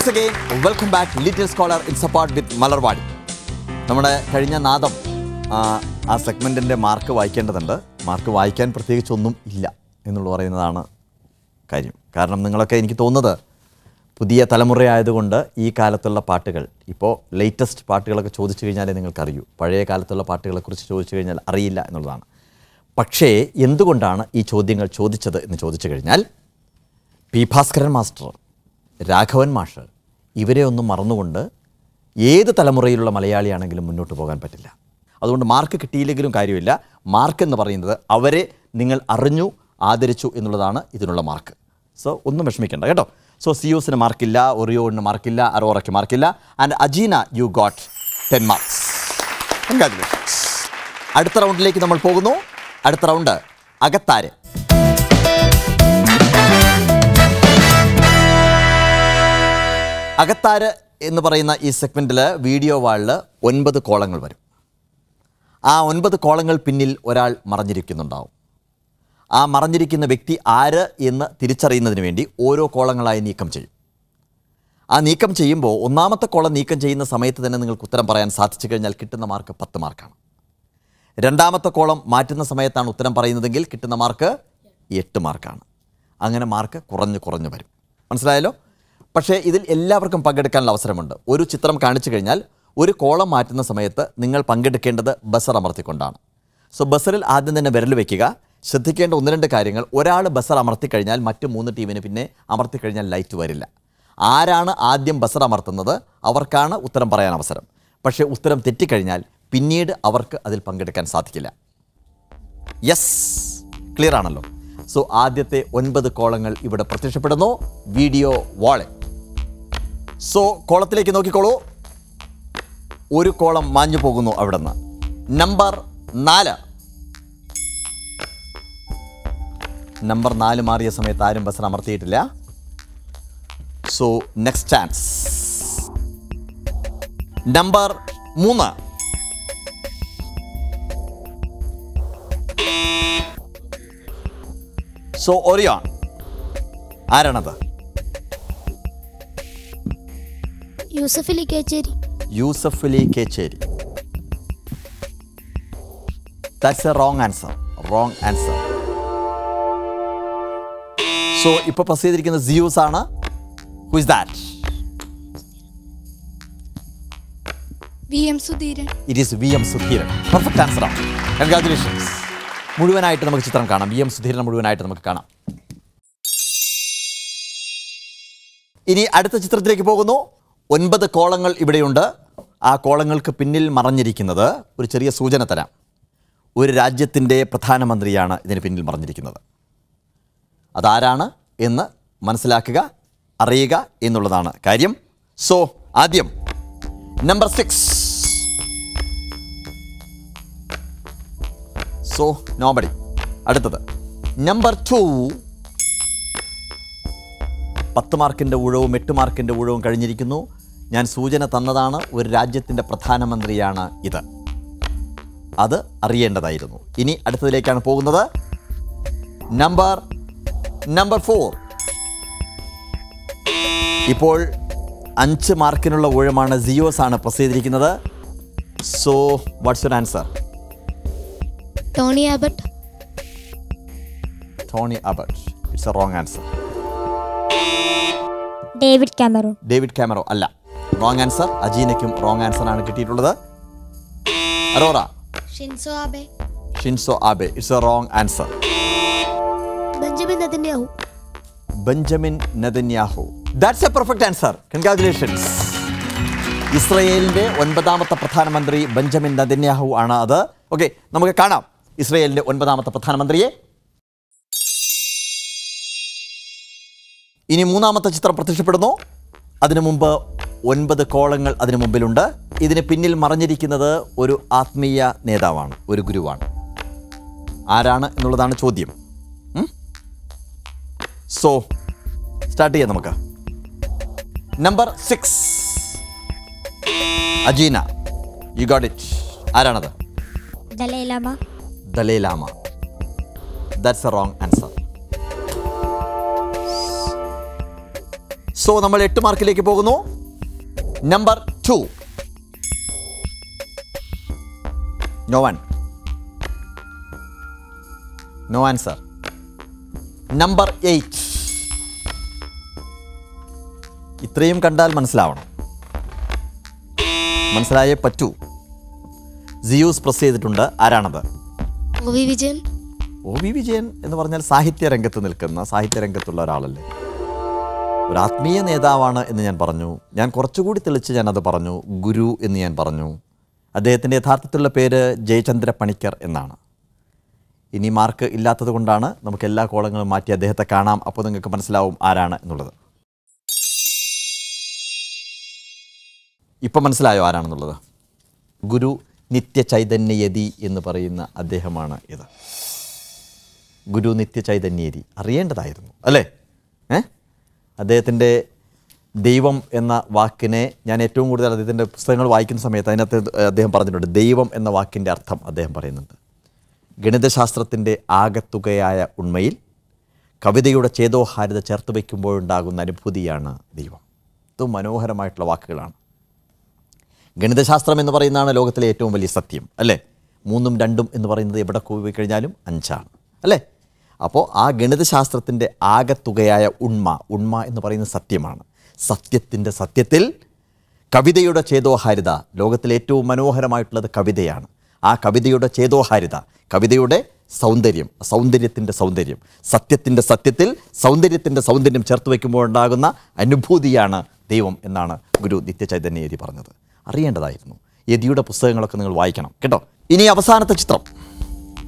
once again, welcome back Little Scholar in support with Malarwadi. നമ്മുടെ കഴിഞ്ഞ നാദം ആ സെഗ്മെൻറ്റിൻ്റെ മാർക്ക് വായിക്കേണ്ടതുണ്ട്. മാർക്ക് വായിക്കാൻ പ്രത്യേകിച്ചൊന്നും ഇല്ല എന്നുള്ള പറയുന്നതാണ് കാര്യം. കാരണം നിങ്ങളൊക്കെ എനിക്ക് തോന്നുന്നത് പുതിയ തലമുറയായതുകൊണ്ട് ഈ കാലത്തുള്ള പാട്ടുകൾ ഇപ്പോൾ ലേറ്റസ്റ്റ് പാട്ടുകളൊക്കെ ചോദിച്ചു കഴിഞ്ഞാലേ നിങ്ങൾക്കറിയൂ. പഴയ കാലത്തുള്ള പാട്ടുകളെക്കുറിച്ച് ചോദിച്ചു കഴിഞ്ഞാൽ അറിയില്ല എന്നുള്ളതാണ്. പക്ഷേ എന്തുകൊണ്ടാണ് ഈ ചോദ്യങ്ങൾ ചോദിച്ചത് എന്ന് ചോദിച്ചു കഴിഞ്ഞാൽ പി ഭാസ്കരൻ മാസ്റ്റർ, രാഘവൻ മാഷ് ഇവരെ ഒന്നും മറന്നുകൊണ്ട് ഏത് തലമുറയിലുള്ള മലയാളിയാണെങ്കിലും മുന്നോട്ട് പോകാൻ പറ്റില്ല. അതുകൊണ്ട് മാർക്ക് കിട്ടിയില്ലെങ്കിലും കാര്യമില്ല. മാർക്ക് എന്ന് പറയുന്നത് അവരെ നിങ്ങൾ അറിഞ്ഞു ആദരിച്ചു എന്നുള്ളതാണ് ഇതിനുള്ള മാർക്ക്. സോ ഒന്നും വിഷമിക്കേണ്ട കേട്ടോ. സോ സിയൂസിന് മാർക്കില്ല, ഒറിയോണിന് മാർക്കില്ല, അറോറയ്ക്ക് മാർക്കില്ല. And Ajeena you got 10 marks. Congratulations. അടുത്ത റൗണ്ടിലേക്ക് നമ്മൾ പോകുന്നു. അടുത്ത റൗണ്ട് അകത്താര്. അകത്താര് എന്ന് പറയുന്ന ഈ സെഗ്മെൻറ്റിൽ വീഡിയോ വാളിൽ 9 കോളങ്ങൾ വരും. ആ 9 കോളങ്ങൾ പിന്നിൽ ഒരാൾ മറഞ്ഞിരിക്കുന്നുണ്ടാവും. ആ മറഞ്ഞിരിക്കുന്ന വ്യക്തി ആര് എന്ന് തിരിച്ചറിയുന്നതിന് വേണ്ടി ഓരോ കോളങ്ങളായി നീക്കം ചെയ്യും. ആ നീക്കം ചെയ്യുമ്പോൾ ഒന്നാമത്തെ കോളം നീക്കം ചെയ്യുന്ന സമയത്ത് തന്നെ നിങ്ങൾക്ക് ഉത്തരം പറയാൻ സാധിച്ചു കഴിഞ്ഞാൽ കിട്ടുന്ന മാർക്ക് 10 മാർക്കാണ്. രണ്ടാമത്തെ കോളം മാറ്റുന്ന സമയത്താണ് ഉത്തരം പറയുന്നതെങ്കിൽ കിട്ടുന്ന മാർക്ക് 8 മാർക്കാണ്. അങ്ങനെ മാർക്ക് കുറഞ്ഞു വരും. മനസ്സിലായല്ലോ? പക്ഷേ ഇതിൽ എല്ലാവർക്കും പങ്കെടുക്കാനുള്ള അവസരമുണ്ട്. ഒരു ചിത്രം കാണിച്ചു കഴിഞ്ഞാൽ ഒരു കോളം മാറ്റുന്ന സമയത്ത് നിങ്ങൾ പങ്കെടുക്കേണ്ടത് ബസർ അമർത്തിക്കൊണ്ടാണ്. സോ ബസറിൽ ആദ്യം തന്നെ വിരൽ വയ്ക്കുക. ശ്രദ്ധിക്കേണ്ട 1-2 കാര്യങ്ങൾ. ഒരാൾ ബസർ അമർത്തിക്കഴിഞ്ഞാൽ മറ്റ് 3 ടീമിന് പിന്നെ അമർത്തിക്കഴിഞ്ഞാൽ ലൈറ്റ് വരില്ല. ആരാണ് ആദ്യം ബസർ അമർത്തുന്നത് അവർക്കാണ് ഉത്തരം പറയാൻ അവസരം. പക്ഷേ ഉത്തരം തെറ്റിക്കഴിഞ്ഞാൽ പിന്നീട് അവർക്ക് അതിൽ പങ്കെടുക്കാൻ സാധിക്കില്ല. യെസ്, ക്ലിയർ ആണല്ലോ? സോ ആദ്യത്തെ 9 കോളങ്ങൾ ഇവിടെ പ്രത്യക്ഷപ്പെടുന്നു. വീഡിയോ വാള്. സോ കോളത്തിലേക്ക് നോക്കിക്കോളൂ. ഒരു കോളം മാഞ്ഞു പോകുന്നു അവിടെ നിന്ന്. നമ്പർ 4. നമ്പർ 4 മാറിയ സമയത്ത് ആരും ബസർ അമർത്തിയിട്ടില്ല. So next chance. Number 3. So Orion. ആരാണത്? Yusuf Ali Kecheri. Yusuf Ali Kecheri. That's a wrong answer. Wrong answer. So ഇപ്പോൾ പ്രസ് ചെയ്തിരിക്കുന്നത് സിയൂസ് ആണ്. Who is that? VM Sudheeran. It is VM Sudheeran. Perfect answer ആണ്. കൺഗ്രാജുലേഷൻസ്. മുഴുവനായിട്ട് നമുക്ക് ചിത്രം കാണാം. VM സുധീരൻ മുഴുവനായിട്ട് നമുക്ക് കാണാം. ഇനി അടുത്ത ചിത്രത്തിലേക്ക് പോകുന്നു. 9 കോളങ്ങൾ ഇവിടെയുണ്ട്. ആ കോളങ്ങൾക്ക് പിന്നിൽ മറഞ്ഞിരിക്കുന്നത് ഒരു ചെറിയ സൂചന തരാം. ഒരു രാജ്യത്തിൻ്റെ പ്രധാനമന്ത്രിയാണ് ഇതിന് പിന്നിൽ മറഞ്ഞിരിക്കുന്നത്. അതാരാണ് എന്ന് മനസ്സിലാക്കുക, അറിയുക എന്നുള്ളതാണ് കാര്യം. സോ ആദ്യം നമ്പർ 6. So nobody. അടുത്തത് നമ്പർ 2. 10 മാർക്കിൻ്റെ ഊഴവും 8 മാർക്കിൻ്റെ ഊഴവും കഴിഞ്ഞിരിക്കുന്നു. ഞാൻ സൂചന തന്നതാണ്. ഒരു രാജ്യത്തിൻ്റെ പ്രധാനമന്ത്രിയാണ് ഇത്. അത് അറിയേണ്ടതായിരുന്നു. ഇനി അടുത്തതിലേക്കാണ് പോകുന്നത്. നമ്പർ 4. ഇപ്പോൾ 5 മാർക്കിനുള്ള ഊഴമാണ്. സിയോസ് ആണ് പ്രസ് ചെയ്തിരിക്കുന്നത്. So what's your answer? Tony Abbott. Tony Abbott. It's a wrong answer. David Cameron. David Cameron അല്ല. Wrong answer. അജീനയ്ക്കും റോങ് ആൻസർ ആണ് കിട്ടിയിട്ടുള്ളത്. Aurora. Shinzo Abe. Shinzo Abe. It's a wrong answer. Benjamin Netanyahu. Benjamin Netanyahu. That's a perfect answer. Congratulations. ഇസ്രയേലിൻ്റെ 9ാമത്തെ പ്രധാനമന്ത്രി Benjamin Netanyahu ആണ് അത്. Okay, നമുക്ക് കാണാം ഇസ്രയേലിൻ്റെ 9ാമത്തെ പ്രധാനമന്ത്രിയെ. ഇനി 3ാമത്തെ ചിത്രം പ്രത്യക്ഷപ്പെടുന്നു. അതിനു മുമ്പ് 9 കോളങ്ങൾ അതിനു മുമ്പിലുണ്ട്. ഇതിന് പിന്നിൽ മറഞ്ഞിരിക്കുന്നത് ഒരു ആത്മീയ നേതാവാണ്, ഒരു ഗുരുവാണ്. ആരാണ് എന്നുള്ളതാണ് ചോദ്യം. സോ സ്റ്റാർട്ട് ചെയ്യാം നമുക്ക്. Number 6. Ajeena, you got it. ആരാണത്? Dalai Lama. Dalai Lama. That's a wrong answer. So നമ്മൾ 8 മാർക്കിലേക്ക് പോകുന്നു. Number 2. No one, no answer. Number 8. ഇത്രയും കണ്ടാൽ മനസ്സിലാവണം, മനസ്സിലായേ പറ്റൂ. സിയൂസ് പ്രസ് ചെയ്തിട്ടുണ്ട്. ആരാണത്? ഒ.വി. വിജയൻ. ഒ.വി. വിജയൻ എന്ന് പറഞ്ഞാൽ സാഹിത്യ രംഗത്ത് നിൽക്കുന്ന, സാഹിത്യ രംഗത്തുള്ള ഒരാളല്ലേ, ഒരു ആത്മീയ നേതാവാണ് എന്ന് ഞാൻ പറഞ്ഞു. ഞാൻ കുറച്ചുകൂടി തെളിച്ച് ഞാനത് പറഞ്ഞു. ഗുരു എന്ന് ഞാൻ പറഞ്ഞു. അദ്ദേഹത്തിൻ്റെ യഥാർത്ഥത്തിലുള്ള പേര് ജയചന്ദ്ര പണിക്കർ എന്നാണ്. ഇനി മാർക്ക് ഇല്ലാത്തത് കൊണ്ടാണ് നമുക്ക് എല്ലാ കോളങ്ങളും മാറ്റി അദ്ദേഹത്തെ കാണാം. അപ്പോൾ നിങ്ങൾക്ക് മനസ്സിലാവും ആരാണ് എന്നുള്ളത്. ഇപ്പം മനസ്സിലായോ ആരാണെന്നുള്ളത്? ഗുരു നിത്യ ചൈതന്യയതി എന്ന് പറയുന്ന അദ്ദേഹമാണ് ഇത്. ഗുരു നിത്യ ചൈതന്യയതി അറിയേണ്ടതായിരുന്നു അല്ലേ? അദ്ദേഹത്തിൻ്റെ ദൈവം എന്ന വാക്കിനെ ഞാൻ ഏറ്റവും കൂടുതൽ അദ്ദേഹത്തിൻ്റെ പുസ്തകങ്ങൾ വായിക്കുന്ന സമയത്ത് അതിനകത്ത് അദ്ദേഹം പറഞ്ഞിട്ടുണ്ട്. ദൈവം എന്ന വാക്കിൻ്റെ അർത്ഥം അദ്ദേഹം പറയുന്നുണ്ട്. ഗണിതശാസ്ത്രത്തിൻ്റെ ആകത്തുകയായ ഉണ്മയിൽ കവിതയുടെ ചേതോഹാരിത ചേർത്ത് വയ്ക്കുമ്പോഴുണ്ടാകുന്ന അനുഭൂതിയാണ് ദൈവം. ഇത് മനോഹരമായിട്ടുള്ള വാക്കുകളാണ്. ഗണിതശാസ്ത്രം എന്ന് പറയുന്നതാണ് ലോകത്തിലെ ഏറ്റവും വലിയ സത്യം അല്ലേ? 3ഉം 2ഉം എന്ന് പറയുന്നത് എവിടെ പോയി കഴിഞ്ഞാലും 5ആണ് അല്ലേ? അപ്പോൾ ആ ഗണിതശാസ്ത്രത്തിൻ്റെ ആകത്തുകയായ ഉണ്മ എന്ന് പറയുന്നത് സത്യമാണ്. സത്യത്തിൻ്റെ സത്യത്തിൽ കവിതയുടെ ചേതോഹാരിത, ലോകത്തിലെ ഏറ്റവും മനോഹരമായിട്ടുള്ളത് കവിതയാണ്. ആ കവിതയുടെ ചേതോഹാരിത, കവിതയുടെ സൗന്ദര്യം, സൗന്ദര്യത്തിൻ്റെ സൗന്ദര്യം, സത്യത്തിൻ്റെ സത്യത്തിൽ സൗന്ദര്യത്തിൻ്റെ സൗന്ദര്യം ചേർത്ത് വയ്ക്കുമ്പോഴുണ്ടാകുന്ന അനുഭൂതിയാണ് ദൈവം എന്നാണ് ഗുരു നിത്യചൈതന്യയതി പറഞ്ഞത്. അറിയേണ്ടതായിരുന്നു. യതിയുടെ പുസ്തകങ്ങളൊക്കെ നിങ്ങൾ വായിക്കണം കേട്ടോ. ഇനി അവസാനത്തെ ചിത്രം.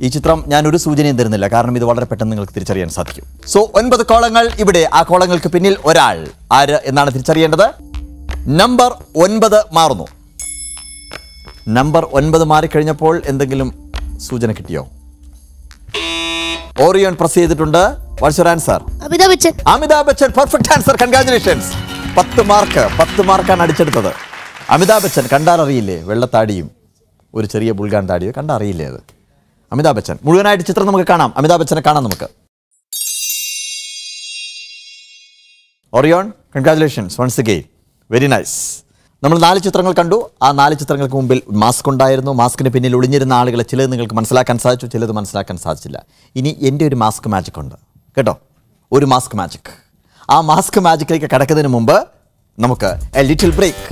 ഈ ചിത്രം ഞാനൊരു സൂചനയും തരുന്നില്ല, കാരണം ഇത് വളരെ പെട്ടെന്ന് നിങ്ങൾക്ക് തിരിച്ചറിയാൻ സാധിക്കും. സോ 9 കോളങ്ങൾ ഇവിടെ. ആ കോളങ്ങൾക്ക് പിന്നിൽ ഒരാൾ. ആര് എന്നാണ് തിരിച്ചറിയേണ്ടത്. നമ്പർ 9 മാറുന്നു. നമ്പർ 9 മാറിക്കഴിഞ്ഞപ്പോൾ എന്തെങ്കിലും സൂചന കിട്ടിയോ? ഓറിയോൺ പ്രസ് ചെയ്തിട്ടുണ്ട്. Watts your answer? Amitabh Bachchan. Amitabh Bachchan. Perfect answer. Congratulations. 10 മാർക്കാണ് അടിച്ചെടുത്തത്. അമിതാഭ് ബച്ചൻ കണ്ടാൽ അറിയില്ലേ? വെള്ളത്താടിയും ഒരു ചെറിയ ബുൾഗാൻ താടിയും കണ്ടാൽ അറിയില്ലേ അത്? അമിതാഭ് ബച്ചൻ. മുഴുവനായിട്ട് ചിത്രം നമുക്ക് കാണാം. അമിതാഭ് ബച്ചനെ കാണാം നമുക്ക്. Orion, congratulations once again. Very nice. നമ്മൾ 4 ചിത്രങ്ങൾ കണ്ടു. ആ 4 ചിത്രങ്ങൾക്ക് മുമ്പിൽ മാസ്ക് ഉണ്ടായിരുന്നു. മാസ്കിന് പിന്നിൽ ഒളിഞ്ഞിരുന്ന ആളുകളെ ചിലത് നിങ്ങൾക്ക് മനസ്സിലാക്കാൻ സാധിച്ചു, ചിലത് മനസ്സിലാക്കാൻ സാധിച്ചില്ല. ഇനി എൻ്റെ ഒരു മാസ്ക് മാജിക് ഉണ്ട് കേട്ടോ. ഒരു മാസ്ക് മാജിക്. ആ മാസ്ക് മാജിക്കിലേക്ക് കടക്കുന്നതിന് മുമ്പ് നമുക്ക് എ ലിറ്റിൽ ബ്രേക്ക്.